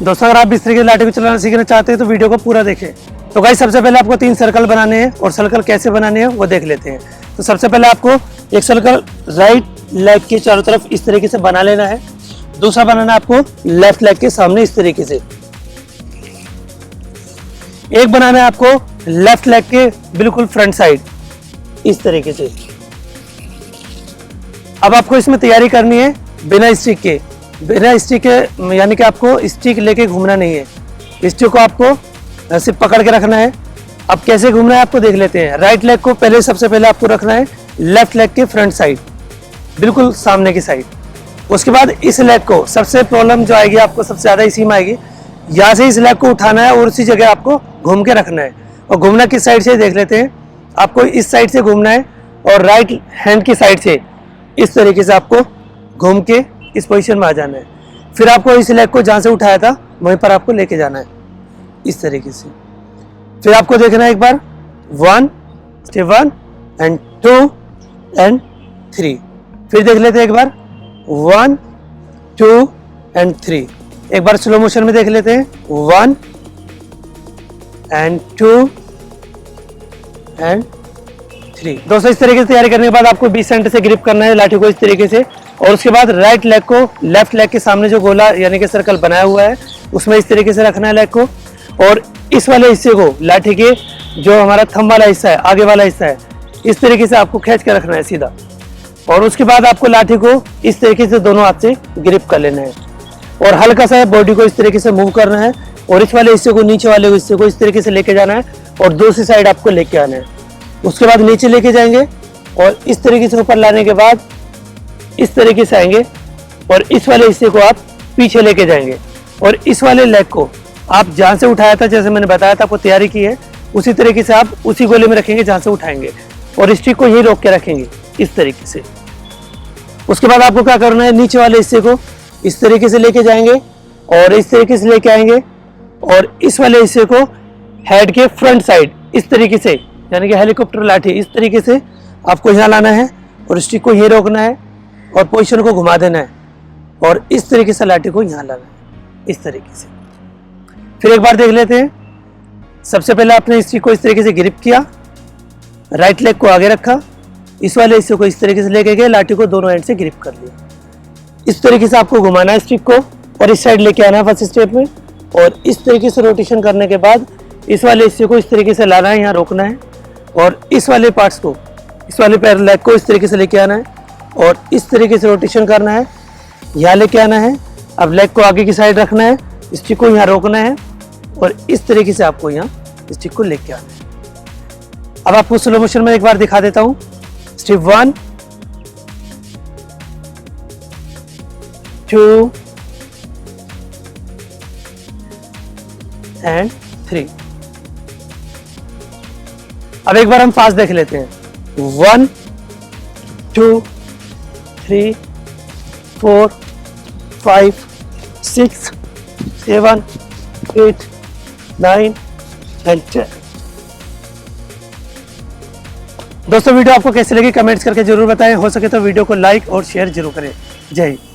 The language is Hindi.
दोस्तों अगर आप इस तरीके से लाठी को चलाना सीखना चाहते हैं तो वीडियो को पूरा देखें। तो गाइस सबसे पहले आपको 3 सर्कल बनाने हैं और सर्कल कैसे बनाने हैं वो देख लेते हैं। तो सबसे पहले आपको एक सर्कल राइट लेग के चारों तरफ इस तरीके से बना लेना है। दूसरा बनाना है आपको लेफ्ट लेग के सामने इस तरीके से। एक बनाना है आपको लेफ्ट लेग के बिल्कुल फ्रंट साइड इस तरीके से। अब आपको इसमें तैयारी करनी है बिना स्टिक के। बिना स्टिक के यानी कि आपको स्टिक लेके घूमना नहीं है। स्टिक को आपको सिर्फ पकड़ के रखना है। अब कैसे घूमना है आपको देख लेते हैं। राइट लेग को पहले सबसे पहले आपको रखना है लेफ्ट लेग के फ्रंट साइड, बिल्कुल सामने की साइड। उसके बाद इस लेग को सबसे प्रॉब्लम जो आएगी आपको सबसे ज्यादा इसी में आएगी। यहाँ से इस लेग को उठाना है और उसी जगह आपको घूम के रखना है। और घूमना किस साइड से देख लेते हैं। आपको इस साइड से घूमना है और राइट हैंड की साइड से इस तरीके से आपको घूम के इस पोजीशन में आ जाना है। फिर आपको इस लेग को जहाँ से उठाया था वहीं पर आपको लेके जाना है इस तरीके से। फिर आपको देखना है एक बार 1 स्टेप 1 एंड 2 एंड 3। फिर देख लेते हैं एक बार 1 2 एंड 3। एक बार स्लो मोशन में देख लेते हैं 1 एंड 2 एंड 3। दोस्तों इस तरीके से तैयारी करने के बाद आपको 20 सेंटर से ग्रिप करना है लाठी को इस तरीके से। और उसके बाद राइट लेग को लेफ्ट लेग के सामने जो गोला यानी कि सर्कल बनाया हुआ है उसमें इस तरीके से रखना है लेग को। और इस वाले हिस्से को लाठी के जो हमारा थंब वाला हिस्सा है, आगे वाला हिस्सा है, इस तरीके से आपको खींच के रखना है सीधा। और उसके बाद आपको लाठी को इस तरीके से दोनों हाथ से ग्रिप कर लेना है और हल्का सा बॉडी को इस तरीके से मूव करना है। और इस वाले हिस्से को नीचे वाले हिस्से को इस तरीके से लेके जाना है और दूसरी साइड आपको लेके आना है। उसके बाद नीचे लेके जाएंगे और इस तरीके से ऊपर लाने के बाद इस तरीके से आएंगे और इस वाले हिस्से को आप पीछे लेके जाएंगे। और इस वाले लेग को आप जहाँ से उठाया था, जैसे मैंने बताया था आपको तैयारी की है, उसी तरीके से आप उसी गोले में रखेंगे जहाँ से उठाएंगे और स्टिक को यही रोक के रखेंगे इस तरीके से। उसके बाद आपको क्या करना है, नीचे वाले हिस्से को इस तरीके से लेके जाएंगे और इस तरीके से लेके आएंगे और इस वाले हिस्से को हेड के फ्रंट साइड इस तरीके से यानी कि हेलीकॉप्टर लाठी इस तरीके से आपको यहाँ लाना है और स्टिक को यहीं रोकना है और पोजीशन को घुमा देना है और इस तरीके से लाठी को यहाँ लाना है इस तरीके से। फिर एक बार देख लेते हैं। सबसे पहले आपने स्टिक को इस तरीके से ग्रिप किया, राइट लेग को आगे रखा, इस वाले हिस्से को इस तरीके से लेके गए, लाठी को दोनों एंड से ग्रिप कर लिया। इस तरीके से आपको घुमाना है स्टिक को और इस साइड लेके आना है फर्स्ट स्टेप में। और इस तरीके से रोटेशन करने के बाद इस वाले हिस्से को इस तरीके से लाना है, यहाँ रोकना है और इस वाले पार्ट्स को, इस वाले पैर लेग को इस तरीके से लेके आना है और इस तरीके से रोटेशन करना है, यहाँ लेके आना है। अब लेग को आगे की साइड रखना है, स्टिक को यहाँ रोकना है और इस तरीके से आपको यहाँ स्टिक को लेके आना है। अब आपको स्लो मोशन में एक बार दिखा देता हूँ। Step 1 2 and 3। अब एक बार हम फास्ट देख लेते हैं 1 2 3 4 5 6 7 8 9 एंड 10। दोस्तों वीडियो आपको कैसी लगी कमेंट्स करके जरूर बताएं। हो सके तो वीडियो को लाइक और शेयर जरूर करें। जय हिंद।